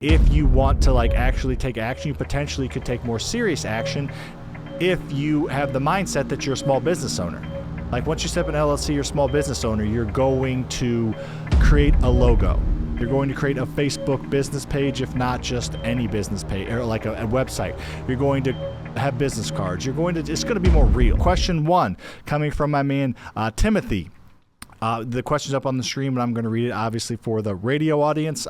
If you want to actually take action, you potentially could take more serious action if you have the mindset that you're a small business owner. Like once you set up an LLC, you're a small business owner, you're going to create a logo. You're going to create a Facebook business page, if not just any business page, or like a website. You're going to have business cards. It's going to be more real. Question 1, coming from my man, Timothy. The question's up on the stream, and I'm going to read it, obviously, for the radio audience.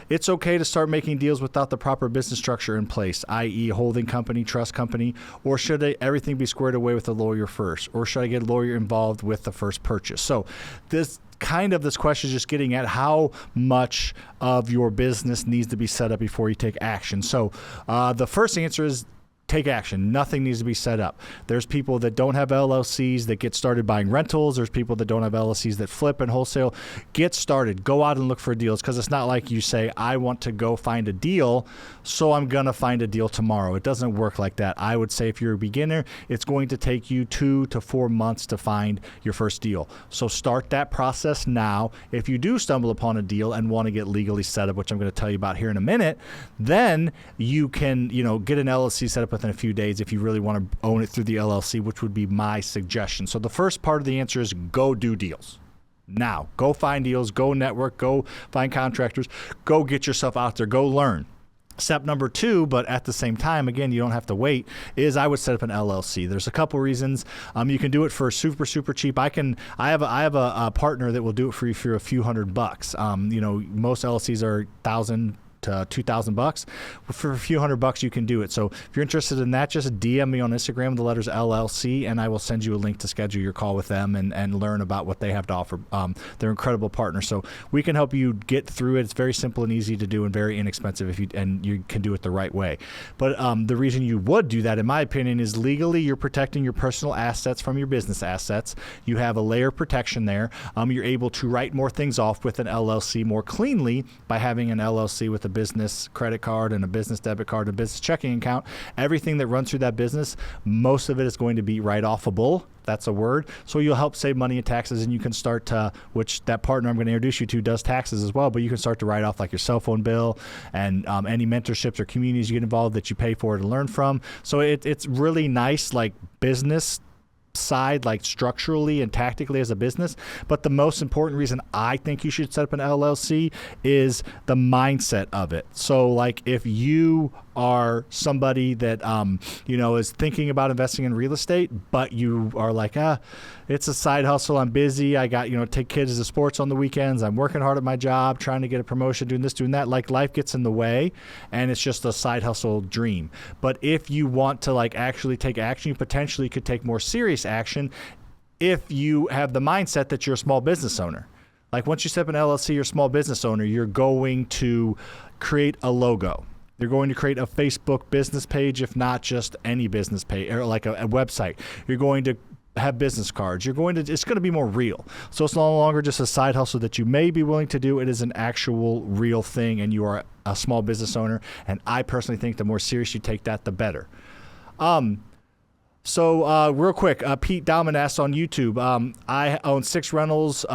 It's okay to start making deals without the proper business structure in place, i.e. holding company, trust company, or should everything be squared away with a lawyer first? Or should I get a lawyer involved with the first purchase? So this question is just getting at how much of your business needs to be set up before you take action. So the first answer is take action. Nothing needs to be set up. There's people that don't have LLCs that get started buying rentals. There's people that don't have LLCs that flip and wholesale. Get started. Go out and look for deals, because it's not like you say, I want to go find a deal, so I'm going to find a deal tomorrow. It doesn't work like that. I would say if you're a beginner, it's going to take you 2 to 4 months to find your first deal. So start that process now. If you do stumble upon a deal and want to get legally set up, which I'm going to tell you about here in a minute, then you can, get an LLC set up within a few days if you really want to own it through the LLC, which would be my suggestion. So the first part of the answer is go do deals. Now, go find deals, go network, go find contractors, go get yourself out there, go learn. Step number 2, but at the same time, again, you don't have to wait, is I would set up an LLC. There's a couple reasons. You can do it for super, super cheap. I have a partner that will do it for you for a few $100. Most LLCs are $1,000 to $2,000. For a few $100, you can do it. So if you're interested in that, just DM me on Instagram, the letters LLC, and I will send you a link to schedule your call with them and learn about what they have to offer. They're incredible partners. So we can help you get through it. It's very simple and easy to do and very inexpensive and you can do it the right way. But the reason you would do that, in my opinion, is legally you're protecting your personal assets from your business assets. You have a layer of protection there. You're able to write more things off with an LLC more cleanly by having an LLC with a business credit card and a business debit card, and a business checking account. Everything that runs through that business, most of it is going to be write-offable. That's a word. So you'll help save money in taxes, and you can start to, which that partner I'm going to introduce you to does taxes as well, but you can start to write off like your cell phone bill and any mentorships or communities you get involved that you pay for to learn from. So it's really nice, like business side, like structurally and tactically as a business. But the most important reason I think you should set up an LLC is the mindset of it. So like if you are somebody that is thinking about investing in real estate, but you are like, it's a side hustle, I'm busy, I got take kids to sports on the weekends, I'm working hard at my job, trying to get a promotion, doing this, doing that, like life gets in the way and it's just a side hustle dream. But if you want to actually take action, you potentially could take more serious action if you have the mindset that you're a small business owner. Like once you set up an LLC, you're a small business owner, you're going to create a logo. You're going to create a Facebook business page, if not just any business page, or like a website. You're going to have business cards. It's going to be more real. So it's no longer just a side hustle that you may be willing to do. It is an actual real thing, and you are a small business owner. And I personally think the more serious you take that, the better. So real quick, Pete Dallman asked on YouTube, I own 6 rentals,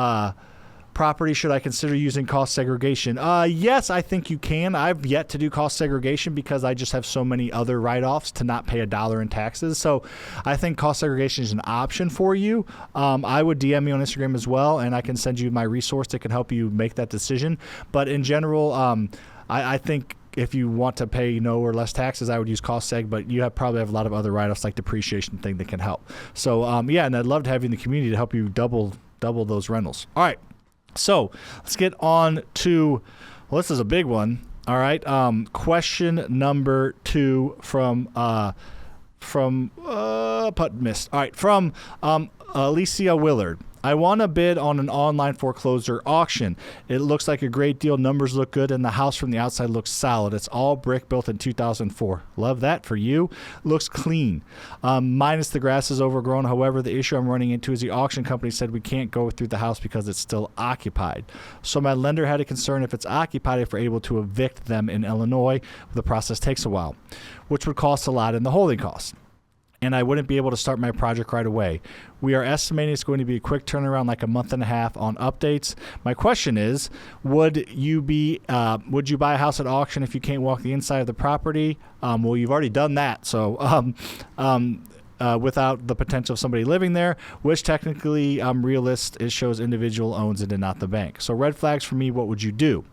property. Should I consider using cost segregation? Yes, I think you can. I've yet to do cost segregation because I just have so many other write-offs to not pay $1 in taxes. So I think cost segregation is an option for you. I would DM me on Instagram as well, and I can send you my resource that can help you make that decision. But in general, I think if you want to pay no or less taxes, I would use cost seg, but you probably have a lot of other write-offs like depreciation thing that can help. So and I'd love to have you in the community to help you double those rentals. All right. So let's get on to, this is a big one. All right. Question number 2 from Putt Mist. All right. From Alicia Willard. I want to bid on an online foreclosure auction. It looks like a great deal. Numbers look good, and the house from the outside looks solid. It's all brick, built in 2004. Love that for you. Looks clean. Minus the grass is overgrown. However, the issue I'm running into is the auction company said we can't go through the house because it's still occupied. So my lender had a concern if it's occupied, if we're able to evict them in Illinois. The process takes a while, which would cost a lot in the holding costs. and I wouldn't be able to start my project right away. We are estimating it's going to be a quick turnaround, like a month and a half on updates. My question is, would you buy a house at auction if you can't walk the inside of the property? Well, you've already done that, so without the potential of somebody living there, which technically it shows individual owns it and not the bank. So red flags for me, what would you do?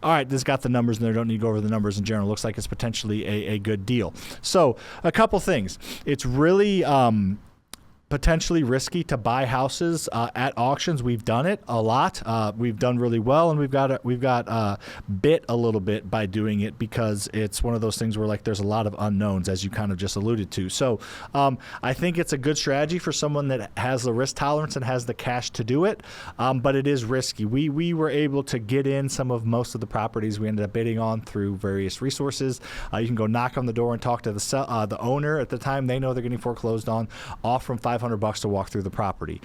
All right, this got the numbers in there. Don't need to go over the numbers in general. Looks like it's potentially a good deal. So a couple things. It's really potentially risky to buy houses at auctions. We've done it a lot. We've done really well, and we've got bit a little bit by doing it because it's one of those things where like there's a lot of unknowns, as you kind of just alluded to. So I think it's a good strategy for someone that has the risk tolerance and has the cash to do it, but it is risky. We were able to get in most of the properties we ended up bidding on through various resources. You can go knock on the door and talk to the owner at the time. They know they're getting foreclosed on, off from $500 to walk through the property,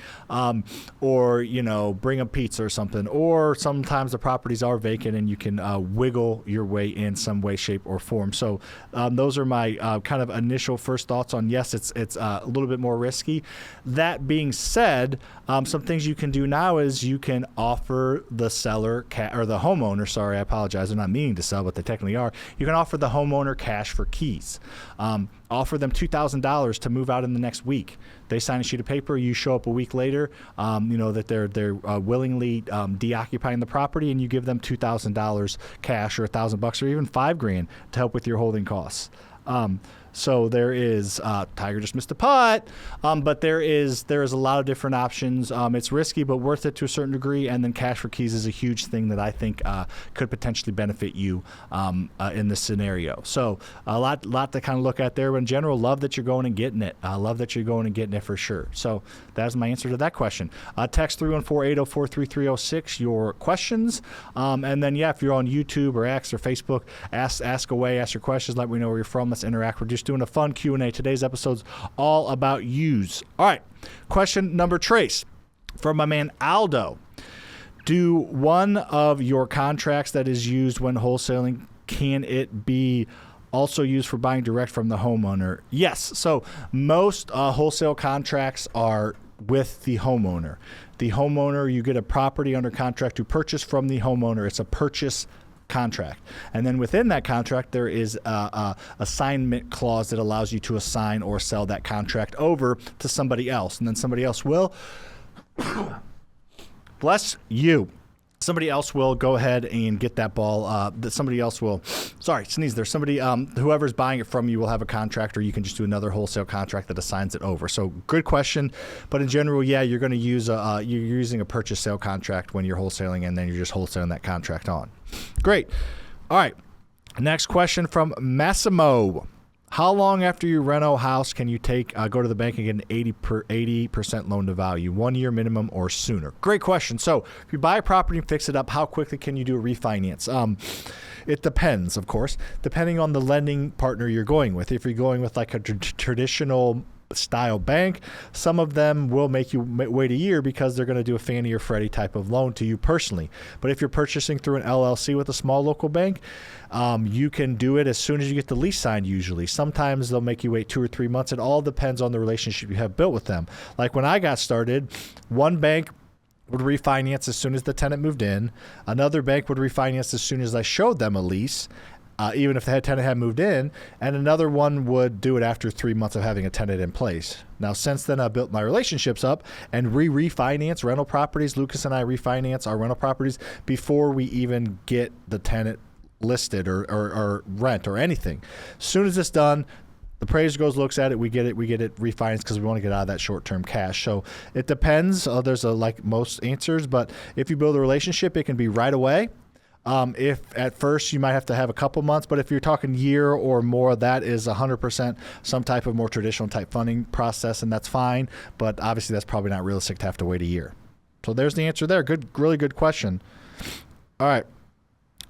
or bring a pizza or something. Or sometimes the properties are vacant and you can wiggle your way in some way, shape, or form. So those are my kind of initial first thoughts on yes, it's a little bit more risky. That being said, some things you can do now is you can offer the seller or the homeowner. Sorry, I apologize. They're not meaning to sell, but they technically are. You can offer the homeowner cash for keys. Offer them $2,000 to move out in the next week. They sign a sheet of paper. You show up a week later, that they're willingly deoccupying the property, and you give them $2,000 cash or $1,000 or even $5,000 to help with your holding costs. So there is Tiger just missed a putt, but there is a lot of different options. It's risky, but worth it to a certain degree. And then cash for keys is a huge thing that I think could potentially benefit you in this scenario. So a lot to kind of look at there. But in general, love that you're going and getting it. Love that you're going and getting it for sure. So that's my answer to that question. Text 314-804-3306 your questions, and then if you're on YouTube or X or Facebook, ask away, ask your questions. Let me know where you're from. Let's interact. We're just doing a fun Q&A. Today's episode's all about use. All right, question number trace from my man Aldo. Do one of your contracts that is used when wholesaling, can it be also used for buying direct from the homeowner? Yes. So most wholesale contracts are with the homeowner. The homeowner, you get a property under contract to purchase from the homeowner. It's a purchase contract. And then within that contract, there is a assignment clause that allows you to assign or sell that contract over to somebody else. And then somebody else will, bless you, somebody else will go ahead and get that ball. Somebody else will, sneeze there. Somebody, whoever's buying it from you will have a contract, or you can just do another wholesale contract that assigns it over. So good question. But in general, you're going to use you're using a purchase sale contract when you're wholesaling, and then you're just wholesaling that contract on. Great. All right. Next question from Massimo. How long after you rent a house can you go to the bank and get an 80% loan to value? 1 year minimum or sooner? Great question. So if you buy a property and fix it up, how quickly can you do a refinance? It depends, of course, depending on the lending partner you're going with. If you're going with like a traditional style bank, some of them will make you wait a year because they're going to do a Fannie or Freddie type of loan to you personally. But if you're purchasing through an LLC with a small local bank, you can do it as soon as you get the lease signed usually. Sometimes they'll make you wait 2 or 3 months. It all depends on the relationship you have built with them. Like when I got started, one bank would refinance as soon as the tenant moved in. Another bank would refinance as soon as I showed them a lease, even if the tenant had moved in, and another one would do it after 3 months of having a tenant in place. Now, since then, I've built my relationships up and refinance rental properties. Lucas and I refinance our rental properties before we even get the tenant listed or rent or anything. As soon as it's done, the appraiser goes, looks at it, we get it refinanced because we want to get out of that short-term cash. So it depends. There's like most answers, but if you build a relationship, it can be right away. If at first you might have to have a couple months, but if you're talking year or more, that is 100% some type of more traditional type funding process, and that's fine. But obviously that's probably not realistic to have to wait a year. So there's the answer there. Good, really good question. All right.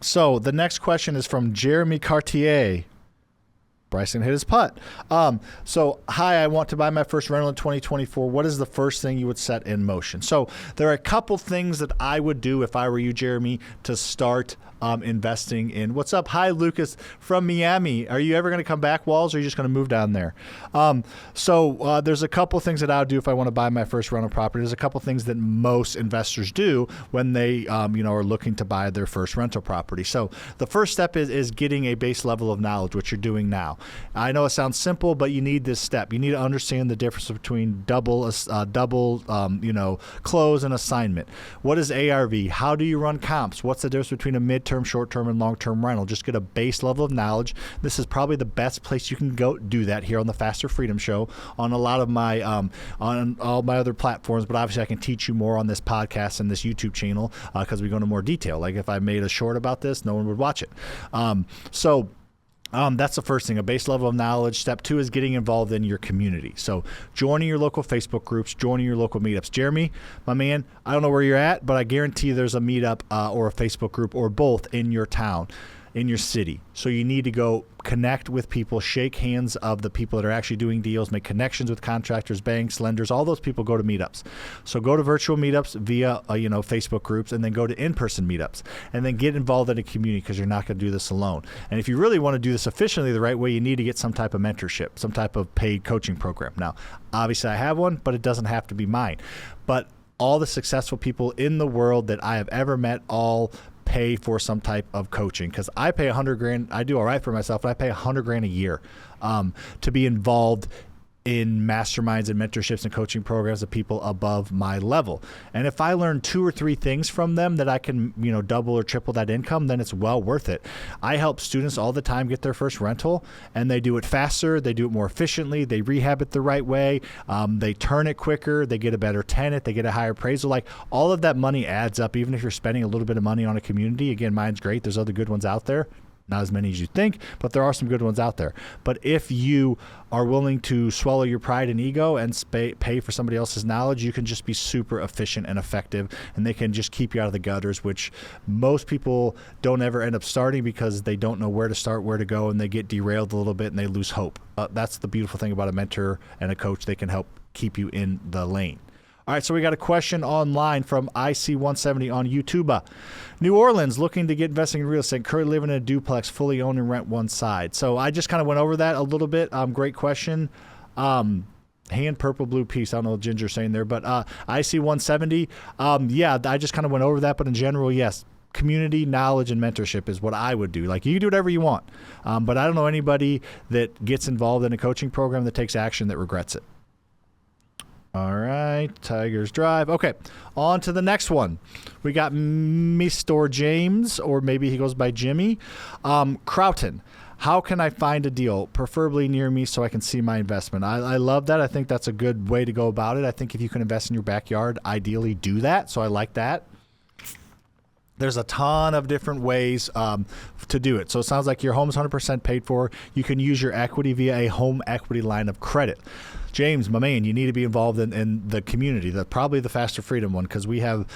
So the next question is from Jeremy Cartier. Bryson hit his putt. So, hi, I want to buy my first rental in 2024. What is the first thing you would set in motion? So there are a couple things that I would do if I were you, Jeremy, to start investing in. What's up? Hi, Lucas from Miami. Are you ever going to come back, Walls, or are you just going to move down there? So there's a couple things that I would do if I want to buy my first rental property. There's a couple things that most investors do when they are looking to buy their first rental property. So the first step is getting a base level of knowledge, which you're doing now. I know it sounds simple, but you need this step. You need to understand the difference between double close and assignment. What is ARV? How do you run comps? What's the difference between a midterm, short-term, and long-term rental? Just get a base level of knowledge. This is probably the best place you can go do that here on the FasterFreedom Show, on a lot of my on all my other platforms. But obviously, I can teach you more on this podcast and this YouTube channel because we go into more detail. Like if I made a short about this, no one would watch it. That's the first thing, a base level of knowledge. Step 2 is getting involved in your community. So joining your local Facebook groups, joining your local meetups. Jeremy, my man, I don't know where you're at, but I guarantee you there's a meetup or a Facebook group or both in your town, in your city. So you need to go connect with people, shake hands of the people that are actually doing deals, make connections with contractors, banks, lenders. All those people go to meetups. So go to virtual meetups via Facebook groups, and then go to in-person meetups, and then get involved in a community, because you're not going to do this alone. And if you really want to do this efficiently the right way, you need to get some type of mentorship, some type of paid coaching program. Now, obviously I have one, but it doesn't have to be mine. But all the successful people in the world that I have ever met all pay for some type of coaching, because I pay $100,000. I do all right for myself, but I pay $100,000 a year to be involved in masterminds and mentorships and coaching programs of people above my level. And if I learn 2 or 3 things from them that I can, double or triple that income, then it's well worth it. I help students all the time get their first rental, and they do it faster, they do it more efficiently, they rehab it the right way, they turn it quicker, they get a better tenant, they get a higher appraisal. Like, all of that money adds up, even if you're spending a little bit of money on a community. Again, mine's great. There's other good ones out there. Not as many as you think, but there are some good ones out there. But if you are willing to swallow your pride and ego and pay for somebody else's knowledge, you can just be super efficient and effective, and they can just keep you out of the gutters, which most people don't ever end up starting because they don't know where to start, where to go, and they get derailed a little bit and they lose hope. That's the beautiful thing about a mentor and a coach. They can help keep you in the lane. All right, so we got a question online from IC170 on YouTube. New Orleans, looking to get investing in real estate, currently living in a duplex, fully own and rent one side. So I just kind of went over that a little bit. Great question. Hand purple blue piece. I don't know what Ginger's saying there, but IC170. I just kind of went over that, but in general, yes. Community, knowledge, and mentorship is what I would do. Like, you can do whatever you want, but I don't know anybody that gets involved in a coaching program that takes action that regrets it. All right, Tigers Drive. Okay, on to the next one. We got Mr. James, or maybe he goes by Jimmy. Crowton. How can I find a deal, preferably near me, so I can see my investment? I love that. I think that's a good way to go about it. I think if you can invest in your backyard, ideally do that. So I like that. There's a ton of different ways to do it. So it sounds like your home's 100% paid for. You can use your equity via a home equity line of credit. James, my man, you need to be involved in the community, probably the FasterFreedom one, because we have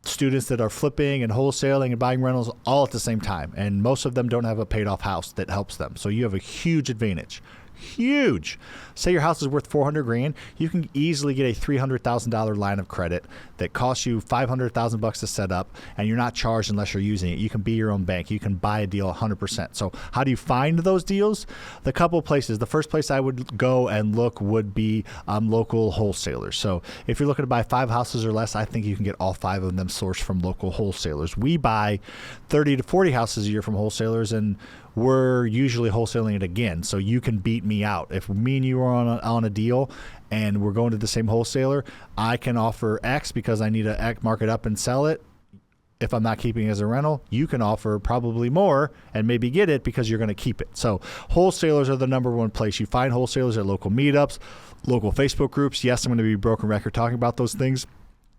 students that are flipping and wholesaling and buying rentals all at the same time, and most of them don't have a paid-off house that helps them. So you have a huge advantage. Huge. Say your house is worth $400,000, you can easily get a $300,000 line of credit that costs you $500,000 to set up, and you're not charged unless you're using it. You can be your own bank. You can buy a deal 100%. So how do you find those deals? The couple places. The first place I would go and look would be local wholesalers. So if you're looking to buy 5 houses or less, I think you can get all 5 of them sourced from local wholesalers. We buy 30 to 40 houses a year from wholesalers, and we're usually wholesaling it again, so you can beat me out. If me and you are on a deal and we're going to the same wholesaler, I can offer X because I need to mark it up and sell it. If I'm not keeping it as a rental, you can offer probably more and maybe get it because you're going to keep it. So wholesalers are the number one place. You find wholesalers at local meetups, local Facebook groups. Yes, I'm going to be broken record talking about those things.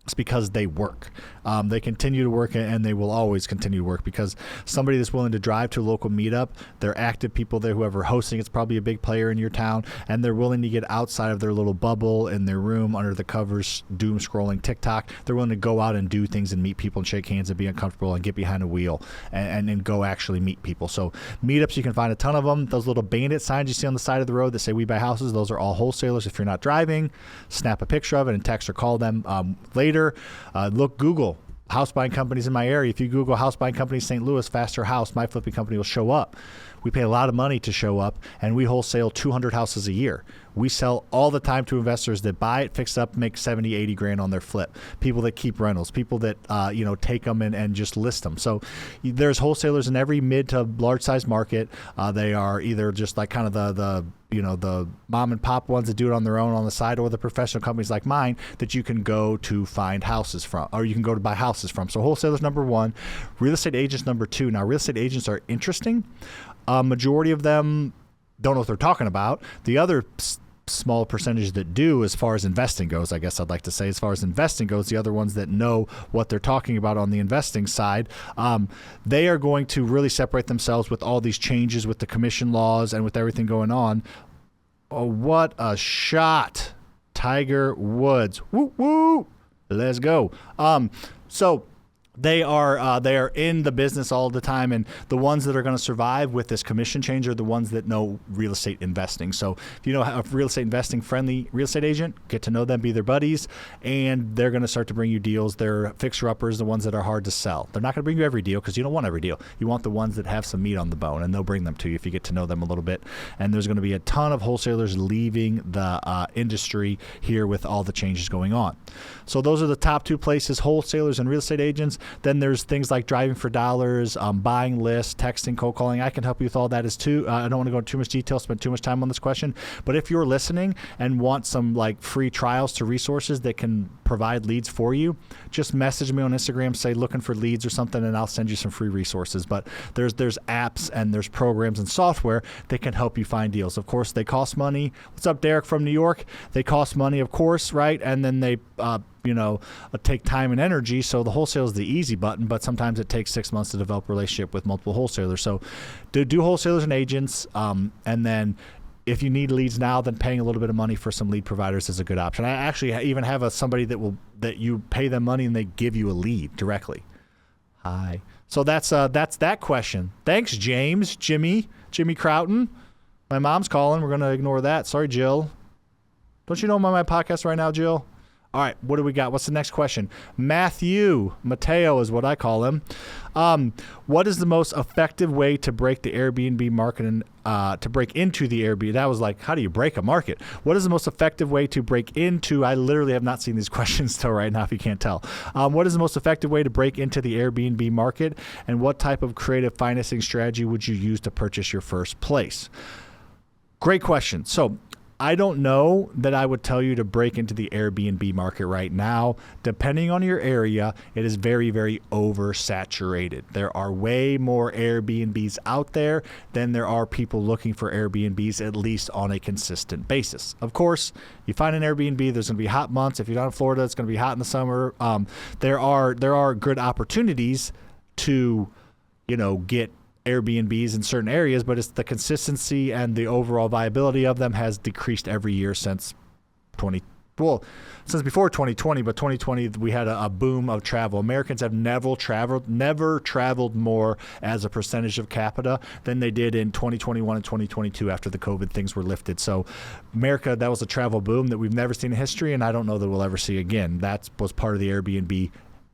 It's because they work. They continue to work, and they will always continue to work, because somebody that's willing to drive to a local meetup, they're active people there. Whoever hosting it's probably a big player in your town, and they're willing to get outside of their little bubble in their room under the covers, doom scrolling TikTok. They're willing to go out and do things and meet people and shake hands and be uncomfortable and get behind a wheel and go actually meet people. So meetups, you can find a ton of them. Those little bandit signs you see on the side of the road that say "We buy houses," those are all wholesalers. If you're not driving, snap a picture of it and text or call them later. Google house buying companies in my area. If you Google house buying companies St. Louis, Faster House, my flipping company will show up. We pay a lot of money to show up, and we wholesale 200 houses a year. We sell all the time to investors that buy it, fix up, make 70, 80 grand on their flip. People that keep rentals, people that take them and just list them. So there's wholesalers in every mid to large size market. They are either just like kind of the mom and pop ones that do it on their own on the side, or the professional companies like mine that you can go to find houses from, or you can go to buy houses from. So wholesalers number one, real estate agents number two. Now real estate agents are interesting. Majority of them don't know what they're talking about. The other small percentage that do, as far as investing goes, I guess I'd like to say, as far as investing goes, the other ones that know what they're talking about on the investing side, they are going to really separate themselves with all these changes with the commission laws and with everything going on. Oh, what a shot. Tiger Woods. Woo, woo. Let's go. So they are in the business all the time, and the ones that are going to survive with this commission change are the ones that know real estate investing. So if you know a real estate investing friendly real estate agent, get to know them, be their buddies, and they're going to start to bring you deals. They're fixer-uppers, the ones that are hard to sell. They're not going to bring you every deal because you don't want every deal. You want the ones that have some meat on the bone, and they'll bring them to you if you get to know them a little bit. And there's going to be a ton of wholesalers leaving the industry here with all the changes going on. So those are the top two places, wholesalers and real estate agents. Then there's things like driving for dollars, buying lists, texting, cold calling. I can help you with all that as too. I don't want to go into too much detail, spend too much time on this question. But if you're listening and want some like free trials to resources that can provide leads for you, just message me on Instagram, say looking for leads or something, and I'll send you some free resources. But there's apps and there's programs and software that can help you find deals. Of course, they cost money. What's up, Derek from New York? They cost money, of course, right? And then they take time and energy. So the wholesale is the easy button, but sometimes it takes 6 months to develop a relationship with multiple wholesalers. So do wholesalers and agents, and then if you need leads now, then paying a little bit of money for some lead providers is a good option. I actually even have somebody that you pay them money and they give you a lead directly. Hi. So that's that question. Thanks, Jimmy Croughton. My mom's calling. We're going to ignore that. Sorry, Jill. Don't you know I'm on my podcast right now, Jill? All right, what do we got? What's the next question? Mateo is what I call him. What is the most effective way to break the Airbnb market and to break into the Airbnb? That was like, how do you break a market? What is the most effective way to break into? I literally have not seen these questions till right now, if you can't tell. What is the most effective way to break into the Airbnb market, and what type of creative financing strategy would you use to purchase your first place? Great question. So I don't know that I would tell you to break into the Airbnb market right now. Depending on your area, it is very, very oversaturated. There are way more Airbnbs out there than there are people looking for Airbnbs, at least on a consistent basis. Of course, you find an Airbnb, there's going to be hot months. If you're down in Florida, it's going to be hot in the summer. There are good opportunities to, get Airbnbs in certain areas, but it's the consistency and the overall viability of them has decreased every year since since before 2020, but 2020 we had a boom of travel. Americans have never traveled more as a percentage of capita than they did in 2021 and 2022 after the COVID things were lifted. So America, that was a travel boom that we've never seen in history, and I don't know that we'll ever see again. That was part of the Airbnb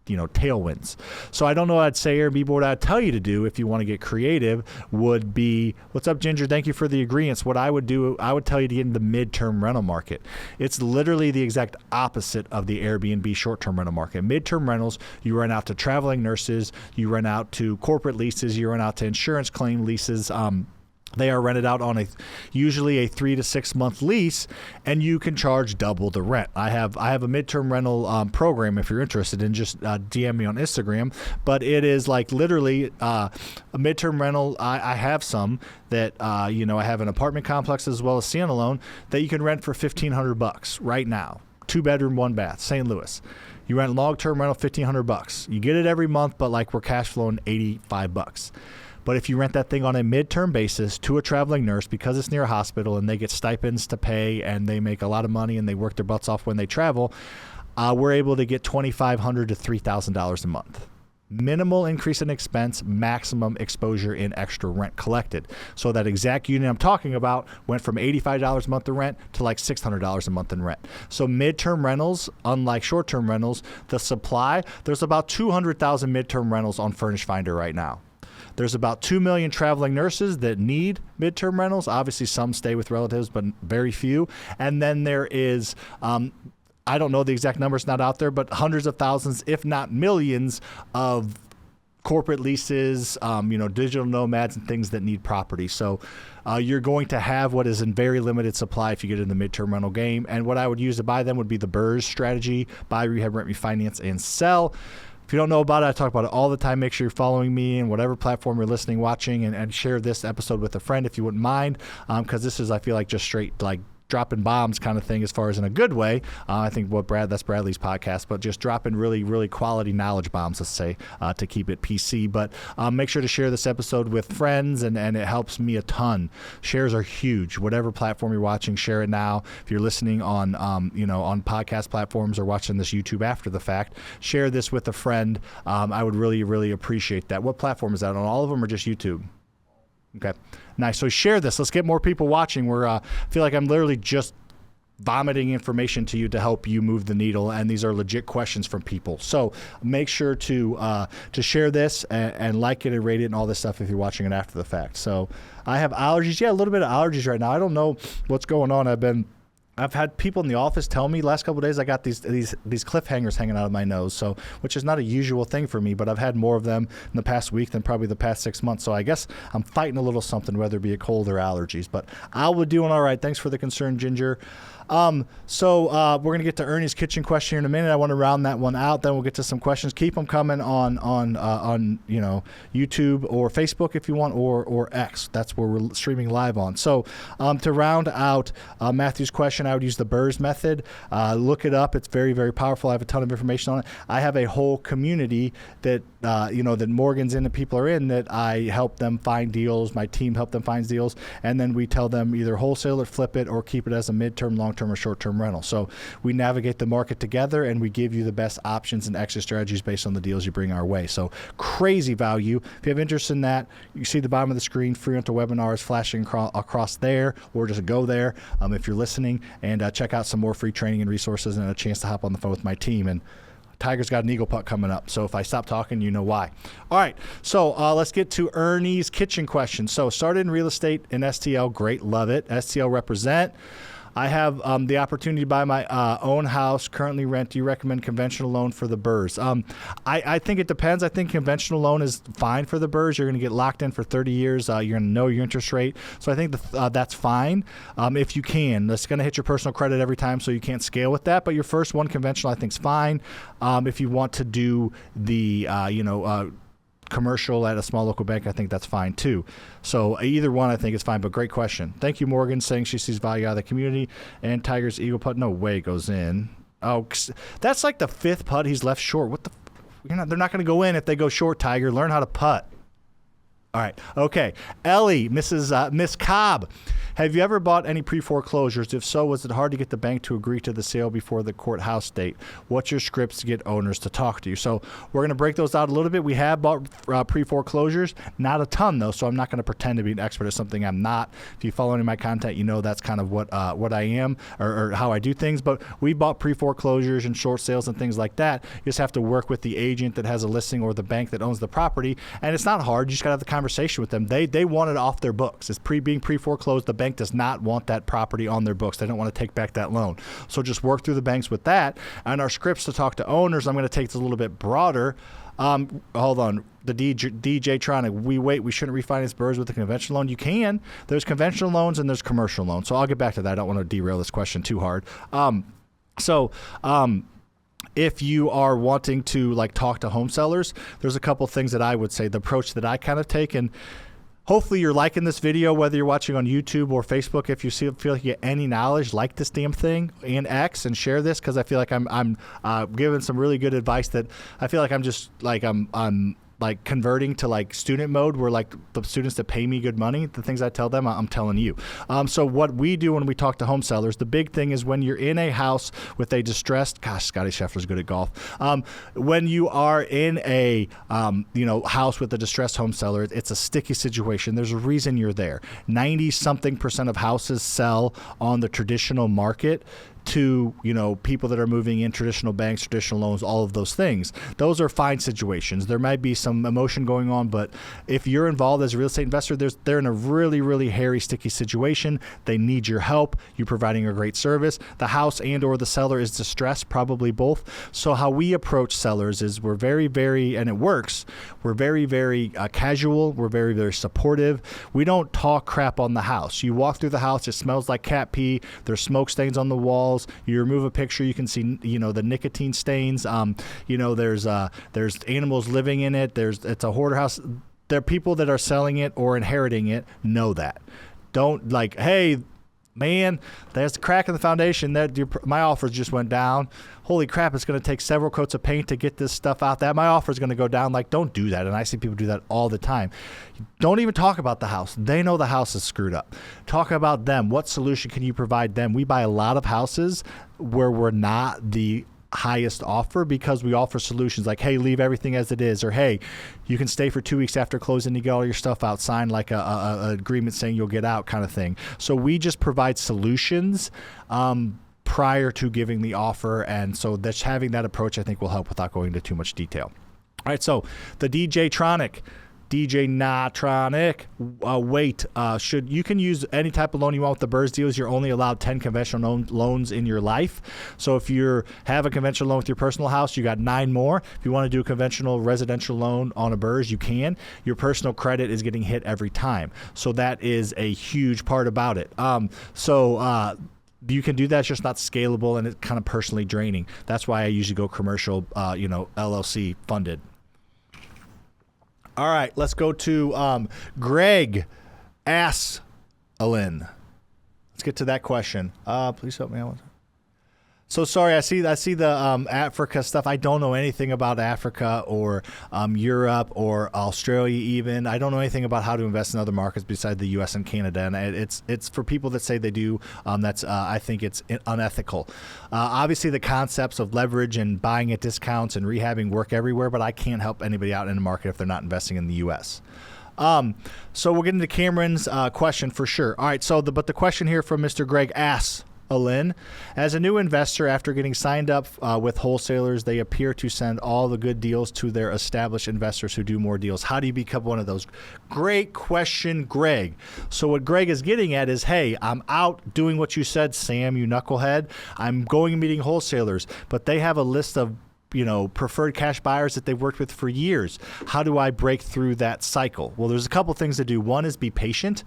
tailwinds. So I don't know what I'd say Airbnb, what I'd tell you to do if you want to get creative would be, what's up, Ginger? Thank you for the agreements. What I would do, I would tell you to get in the midterm rental market. It's literally the exact opposite of the Airbnb short-term rental market. Midterm rentals, you rent out to traveling nurses, you rent out to corporate leases, you rent out to insurance claim leases. They are rented out on usually a 3 to 6 month lease, and you can charge double the rent. I have a midterm rental program if you're interested in. Just DM me on Instagram. But it is like literally a midterm rental. I have some that I have an apartment complex as well as standalone that you can rent for $1,500 right now. 2 bedroom, 1 bath, St. Louis. You rent long-term rental, $1,500. You get it every month, but like we're cash flowing $85. But if you rent that thing on a midterm basis to a traveling nurse because it's near a hospital and they get stipends to pay and they make a lot of money and they work their butts off when they travel, we're able to get $2,500 to $3,000 a month. Minimal increase in expense, maximum exposure in extra rent collected. So that exact unit I'm talking about went from $85 a month in rent to like $600 a month in rent. So midterm rentals, unlike short-term rentals, the supply, there's about 200,000 midterm rentals on Furnish Finder right now. There's about 2 million traveling nurses that need midterm rentals. Obviously, some stay with relatives, but very few. And then there is I don't know the exact number, it's not out there, but hundreds of thousands, if not millions, of corporate leases, digital nomads and things that need property. So you're going to have what is in very limited supply if you get in the midterm rental game. And what I would use to buy them would be the BRRRR strategy: buy, rehab, rent, refinance, and sell. If you don't know about it, I talk about it all the time. Make sure you're following me in whatever platform you're listening, watching, and share this episode with a friend if you wouldn't mind, because this is, I feel like, just straight like dropping bombs kind of thing, as far as in a good way. I think that's Bradley's podcast, but just dropping really, really quality knowledge bombs, let's say, to keep it PC. But make sure to share this episode with friends, and it helps me a ton. Shares are huge. Whatever platform you're watching, share it now. If you're listening on, on podcast platforms or watching this YouTube after the fact, share this with a friend. I would really, really appreciate that. What platform is that on? All of them or just YouTube? Okay, nice. So share this. Let's get more people watching. I feel like I'm literally just vomiting information to you to help you move the needle, and these are legit questions from people. So make sure to share this and like it and rate it and all this stuff if you're watching it after the fact. So I have allergies. Yeah, a little bit of allergies right now. I don't know what's going on. I've had people in the office tell me last couple of days I got these cliffhangers hanging out of my nose, so which is not a usual thing for me, but I've had more of them in the past week than probably the past 6 months. So I guess I'm fighting a little something, whether it be a cold or allergies. But I'll be doing all right. Thanks for the concern, Ginger. So we're going to get to Ernie's kitchen question here in a minute. I want to round that one out. Then we'll get to some questions. Keep them coming on YouTube or Facebook if you want, or X. That's where we're streaming live on. So to round out Matthew's question, I would use the BRRRR method. Look it up. It's very, very powerful. I have a ton of information on it. I have a whole community that that Morgan's in, and people are in, that I help them find deals. My team help them find deals, and then we tell them either wholesale it, flip it, or keep it as a midterm, long-term, or short-term rental. So we navigate the market together, and we give you the best options and exit strategies based on the deals you bring our way. So crazy value. If you have interest in that, you see the bottom of the screen, free rental webinars flashing across there, or just go there if you're listening, and check out some more free training and resources and a chance to hop on the phone with my team. And Tiger's got an eagle putt coming up, so if I stop talking, you know why. All right, so let's get to Ernie's kitchen question. So started in real estate in STL, great, love it. STL represent. I have the opportunity to buy my own house, currently rent. Do you recommend conventional loan for the BRRRRs? I think it depends. I think conventional loan is fine for the BRRRRs. You're going to get locked in for 30 years. You're going to know your interest rate. So I think that's fine if you can. That's going to hit your personal credit every time, so you can't scale with that. But your first one, conventional, I think is fine. If you want to do the, commercial at a small local bank, I think that's fine too. So either one I think is fine, but great question. Thank you, Morgan, saying she sees value out of the community. And Tiger's eagle putt, no way, goes in. Oh, that's like the fifth putt he's left short. What the? They're not going to go in if they go short, Tiger. Learn how to putt. All right. Okay. Ellie, Miss Cobb, have you ever bought any pre-foreclosures? If so, was it hard to get the bank to agree to the sale before the courthouse date? What's your scripts to get owners to talk to you? So we're going to break those out a little bit. We have bought pre-foreclosures, not a ton though, so I'm not going to pretend to be an expert at something I'm not. If you follow any of my content, you know that's kind of what I am or how I do things. But we bought pre-foreclosures and short sales and things like that. You just have to work with the agent that has a listing or the bank that owns the property, and it's not hard. You just got to have the conversation with them. They want it off their books. It's being pre-foreclosed. The bank does not want that property on their books. They don't want to take back that loan. So just work through the banks with that. And our scripts to talk to owners, I'm going to take this a little bit broader. Hold on. The DJ Tronic, we shouldn't refinance BRRRRs with a conventional loan. You can. There's conventional loans and there's commercial loans. So I'll get back to that. I don't want to derail this question too hard. If you are wanting to talk to home sellers, there's a couple things that I would say. The approach that I kind of take, and Hopefully you're liking this video, whether you're watching on YouTube or Facebook. If you feel like you get any knowledge, like this damn thing and X and share this, because I feel like I'm giving some really good advice that I feel like I'm just like I'm like converting to like student mode, where like the students that pay me good money, the things I tell them, I'm telling you. So what we do when we talk to home sellers, the big thing is when you're in a house with a distressed, gosh, Scotty Scheffler's good at golf. When you are in a house with a distressed home seller, it's a sticky situation. There's a reason you're there. 90-something% of houses sell on the traditional market to people that are moving in, traditional banks, traditional loans, all of those things. Those are fine situations. There might be some emotion going on, but if you're involved as a real estate investor, they're in a really, really hairy, sticky situation. They need your help. You're providing a great service. The house and or the seller is distressed, probably both. So how we approach sellers is we're very, very, and it works, we're very, very casual. We're very, very supportive. We don't talk crap on the house. You walk through the house, it smells like cat pee. There's smoke stains on the walls. You remove a picture, you can see, the nicotine stains. There's animals living in it. It's a hoarder house. There are people that are selling it or inheriting it. Know that. Don't like, hey, man, there's a crack in the foundation. My offers just went down. Holy crap, it's going to take several coats of paint to get this stuff out. That my offer is going to go down. Like, don't do that. And I see people do that all the time. Don't even talk about the house. They know the house is screwed up. Talk about them. What solution can you provide them? We buy a lot of houses where we're not the highest offer because we offer solutions like, hey, leave everything as it is, or hey, you can stay for 2 weeks after closing, you get all your stuff out, sign like a agreement saying you'll get out, kind of thing. So we just provide solutions prior to giving the offer, and so that's having that approach I think will help without going into too much detail. All right, so the DJ Natronic, you can use any type of loan you want with the BRRRR deals. You're only allowed 10 conventional loans in your life. So if you have a conventional loan with your personal house, you got 9 more. If you want to do a conventional residential loan on a BRRRR, you can. Your personal credit is getting hit every time. So that is a huge part about it. You can do that. It's just not scalable, and it's kind of personally draining. That's why I usually go commercial, LLC funded. All right, let's go to Greg Asselin. Let's get to that question. Please help me out. So sorry, I see the Africa stuff. I don't know anything about Africa or Europe or Australia even. I don't know anything about how to invest in other markets besides the U.S. and Canada, and it's for people that say they do. I think it's unethical. Obviously, the concepts of leverage and buying at discounts and rehabbing work everywhere, but I can't help anybody out in the market if they're not investing in the U.S. So we'll get into Cameron's question for sure. All right, but the question here from Mr. Greg asks, as a new investor, after getting signed up with wholesalers, they appear to send all the good deals to their established investors who do more deals. How do you become one of those? Great question, Greg. So what Greg is getting at is, hey, I'm out doing what you said, Sam, you knucklehead. I'm going and meeting wholesalers, but they have a list of preferred cash buyers that they've worked with for years. How do I break through that cycle? Well, there's a couple things to do. One is be patient.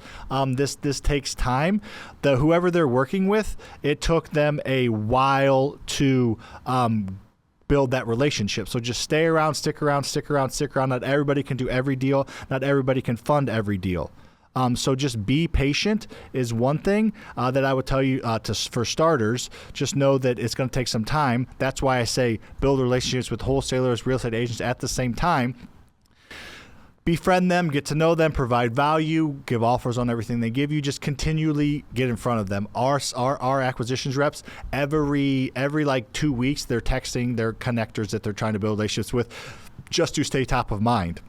This takes time. Whoever they're working with, it took them a while to build that relationship. So just stay around, stick around. Not everybody can do every deal. Not everybody can fund every deal. So just be patient is one thing that I would tell you for starters. Just know that it's going to take some time. That's why I say build relationships with wholesalers, real estate agents at the same time. Befriend them, get to know them, provide value, give offers on everything they give you. Just continually get in front of them. Our acquisitions reps, every like 2 weeks, they're texting their connectors that they're trying to build relationships with just to stay top of mind.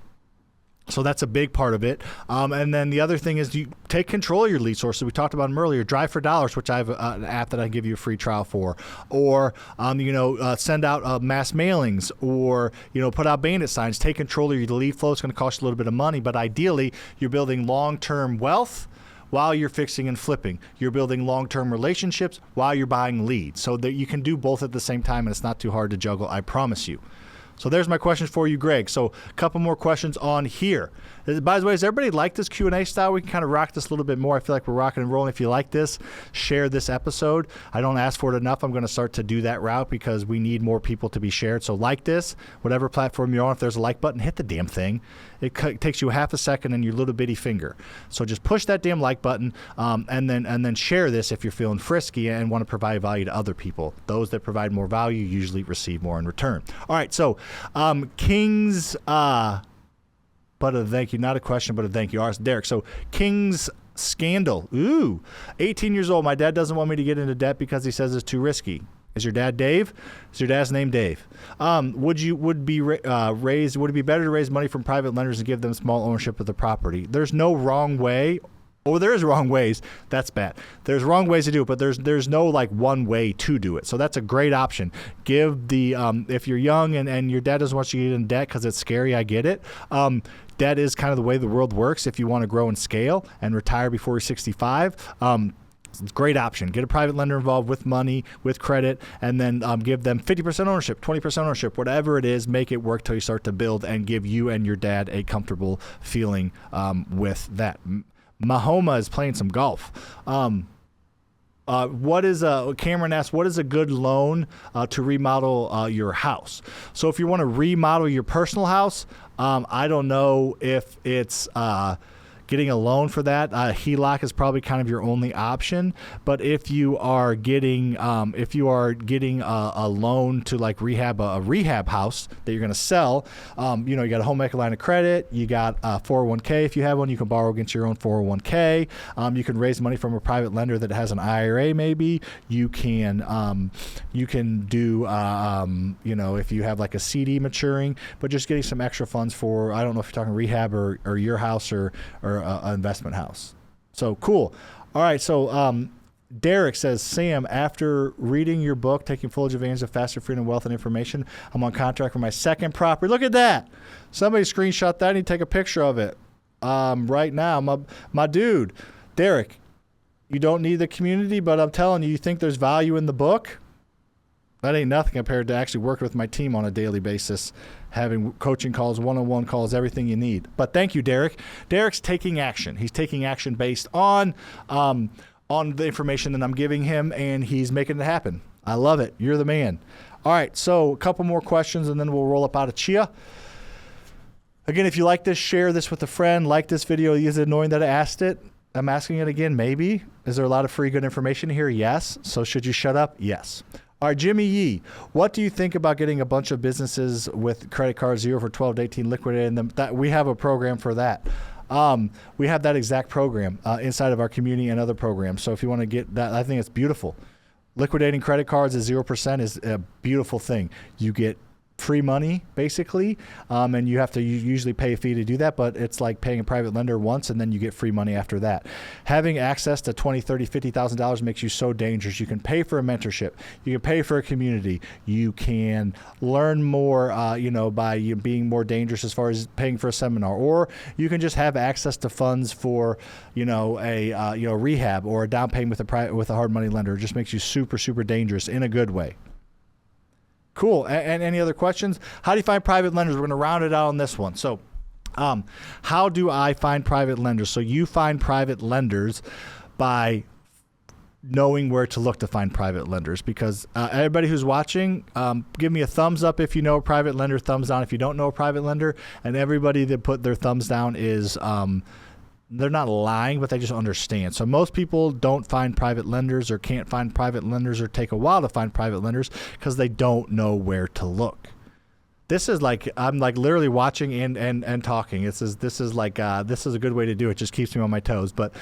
So that's a big part of it. And then the other thing is you take control of your lead sources. We talked about them earlier. Drive for Dollars, which I have an app that I give you a free trial for. Or, send out mass mailings or, put out bandit signs. Take control of your lead flow. It's going to cost you a little bit of money, but ideally you're building long-term wealth while you're fixing and flipping. You're building long-term relationships while you're buying leads. So that you can do both at the same time, and it's not too hard to juggle, I promise you. So there's my questions for you, Greg. So a couple more questions on here. By the way, does everybody like this Q&A style? We can kind of rock this a little bit more. I feel like we're rocking and rolling. If you like this, share this episode. I don't ask for it enough. I'm going to start to do that route because we need more people to be shared. So like this, whatever platform you're on, if there's a like button, hit the damn thing. It takes you half a second and your little bitty finger. So just push that damn like button and then share this if you're feeling frisky and want to provide value to other people. Those that provide more value usually receive more in return. All right, so King's, but a thank you, not a question, but a thank you. Derek, so King's Scandal. Ooh, 18 years old. My dad doesn't want me to get into debt because he says it's too risky. Is your dad Dave? Is your dad's name Dave? Would it be better to raise money from private lenders and give them small ownership of the property? There's no wrong way. Oh, there is wrong ways. That's bad. There's wrong ways to do it, but there's no like one way to do it. So that's a great option. Give the if you're young and your dad doesn't want you to get in debt because it's scary, I get it. That is kind of the way the world works. If you want to grow and scale and retire before you're 65, it's a great option. Get a private lender involved with money, with credit, and then give them 50% ownership, 20% ownership, whatever it is. Make it work till you start to build and give you and your dad a comfortable feeling with that. Mahoma is playing some golf. Cameron asks, what is a good loan to remodel your house? So if you want to remodel your personal house, I don't know if it's getting a loan for that. HELOC is probably kind of your only option. But if you are getting a loan to like rehab a rehab house that you're going to sell, you got a home equity line of credit, you got a 401k. If you have one, you can borrow against your own 401k. You can raise money from a private lender that has an IRA. Maybe you can do if you have like a CD maturing, but just getting some extra funds for, I don't know if you're talking rehab or your house or an investment house. So cool. All right. So Derek says, Sam, after reading your book, Taking Full Advantage of FasterFreedom Wealth and Information, I'm on contract for my second property. Look at that. Somebody screenshot that and take a picture of it right now. My dude, Derek, you don't need the community, but I'm telling you, you think there's value in the book? That ain't nothing compared to actually working with my team on a daily basis, having coaching calls, one-on-one calls, everything you need. But thank you, Derek. Derek's taking action. He's taking action based on the information that I'm giving him, and he's making it happen. I love it. You're the man. All right, so a couple more questions, and then we'll roll up out of Chia. Again, if you like this, share this with a friend. Like this video. Is it annoying that I asked it? I'm asking it again, maybe. Is there a lot of free good information here? Yes. So should you shut up? Yes. All right, Jimmy Yee, what do you think about getting a bunch of businesses with credit cards 0 for 12 to 18 liquidated? And we have a program for that. We have that exact program inside of our community and other programs. So if you want to get that, I think it's beautiful. Liquidating credit cards at 0% is a beautiful thing. You get free money, basically, and you have to usually pay a fee to do that, but it's like paying a private lender once, and then you get free money after that. Having access to $20,000, $30,000, $50,000 makes you so dangerous. You can pay for a mentorship. You can pay for a community. You can learn more, by you being more dangerous as far as paying for a seminar, or you can just have access to funds for, a rehab or a down payment with a hard money lender. It just makes you super, super dangerous in a good way. Cool. And any other questions? How do you find private lenders? We're going to round it out on this one. So how do I find private lenders? So you find private lenders by knowing where to look to find private lenders, because everybody who's watching, give me a thumbs up if you know a private lender, thumbs down if you don't know a private lender, and everybody that put their thumbs down is they're not lying, but they just understand. So most people don't find private lenders or can't find private lenders or take a while to find private lenders because they don't know where to look. This is like, I'm like literally watching and talking. This is a good way to do it. Just keeps me on my toes. But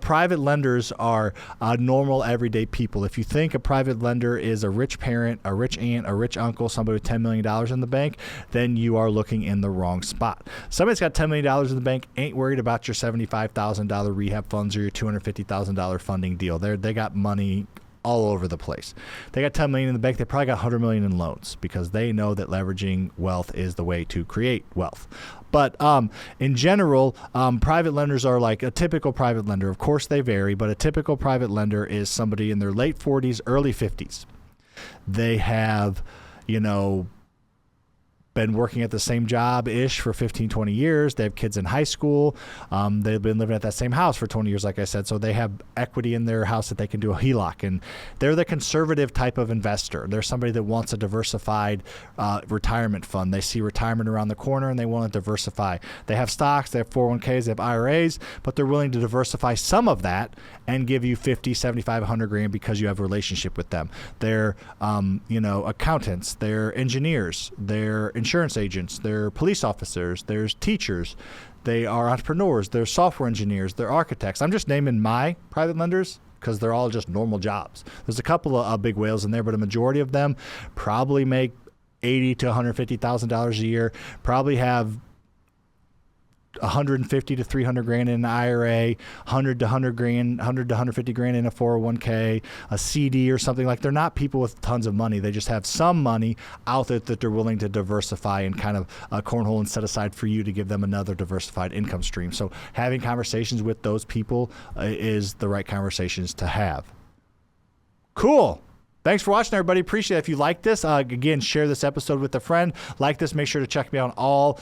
private lenders are normal everyday people. If you think a private lender is a rich parent, a rich aunt, a rich uncle, somebody with $10 million in the bank, then you are looking in the wrong spot. Somebody's got $10 million in the bank, ain't worried about your $75,000 rehab funds or your $250,000 funding deal. They got money all over the place. They got $10 million in the bank. They probably got $100 million in loans because they know that leveraging wealth is the way to create wealth. But in general, private lenders are like a typical private lender. Of course, they vary, but a typical private lender is somebody in their late 40s, early 50s. They have, been working at the same job-ish for 15, 20 years. They have kids in high school. They've been living at that same house for 20 years, like I said. So they have equity in their house that they can do a HELOC. And they're the conservative type of investor. They're somebody that wants a diversified retirement fund. They see retirement around the corner and they want to diversify. They have stocks, they have 401ks, they have IRAs, but they're willing to diversify some of that and give you 50, 75, 100 grand because you have a relationship with them. They're, accountants, they're engineers, they're insurance agents, they're police officers, there's teachers, they are entrepreneurs, they're software engineers, they're architects. I'm just naming my private lenders because they're all just normal jobs. There's a couple of big whales in there, but a majority of them probably make $80,000 to $150,000 a year, probably have 150 to 300 grand in an IRA, 100 to 150 grand in a 401k, a CD or something. Like, they're not people with tons of money. They just have some money out there that they're willing to diversify and kind of cornhole and set aside for you to give them another diversified income stream. So having conversations with those people is the right conversations to have. Cool. Thanks for watching, everybody. Appreciate it. If you like this, again, share this episode with a friend. Like this, make sure to check me out on all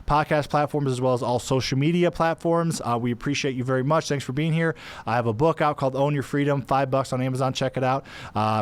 podcast platforms as well as all social media platforms. We appreciate you very much. Thanks for being here. I have a book out called Own Your Freedom, $5 on Amazon. Check it out.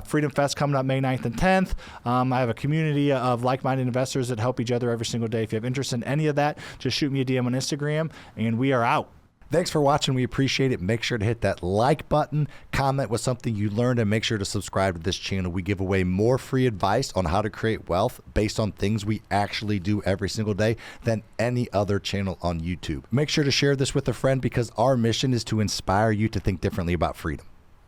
Freedom Fest coming up May 9th and 10th. I have a community of like-minded investors that help each other every single day. If you have interest in any of that, just shoot me a DM on Instagram, and we are out. Thanks for watching. We appreciate it. Make sure to hit that like button, comment with something you learned, and make sure to subscribe to this channel. We give away more free advice on how to create wealth based on things we actually do every single day than any other channel on YouTube. Make sure to share this with a friend because our mission is to inspire you to think differently about freedom.